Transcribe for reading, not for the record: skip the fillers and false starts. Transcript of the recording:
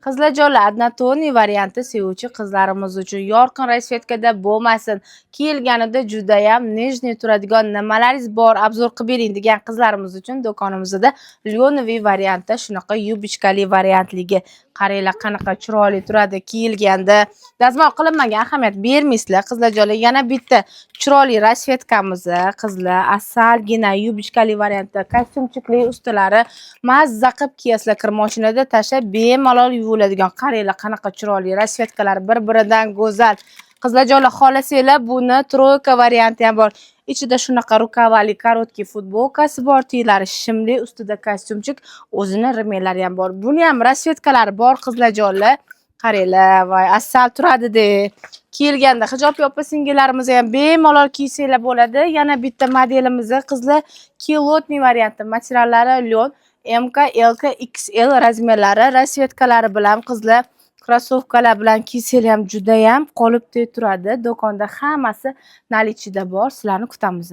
Qizlarjonlar, однотонный varianti sevuvchi qizlarimiz uchun yorqin rasvetkada bo'lmasin, kiyilganida judayam nejniy turadigan nimalaringiz bor, obzor qilib bering degan qizlarimiz uchun do'konimizda lyonoviy variantda shunaqa yubichkali variantligi. Qaranglar qanaqa chiroyli turadi kiyilganda. Dazmol qilinmagan ahamiyat bermaysizlar qizlarjonlar. Yana bitta chiroyli rasvetkamiz, qizlar asalgina yubichkali variantda kostyumchikli ustilari mazza qilib kiyasizlar, kir mashinada tashlab bemalol yuviladigan. Qaranglar qanaqa chiroyli rasvetkalar bir-biridan go'zal. Qizlarjonlar, xohlasanglar buni troyka varianti ham bor. Ichida shunaqa rukavali korotkий futbolkasi bor, tiylari shimli, ustida kostyumchik, o'zini rimellari ham bor. Buni ham rasvetkalari bor qizlarjonlar. Qaranglar, voy asal turadi-de. Kiyilganda hijob opa-singillarimiz ham bemalol kiysanglar bo'ladi. Yana bitta modelimiz qizlar kilotniy varianti, materiallari lyon, MK, LK, XL razmerlari, rasvetkalari bilan qizlar krossovkalar bilan kiysanglar ham juda ham qolipli turadi. Do'konda hammasi nalichida bor. Sizlarni kutamiz.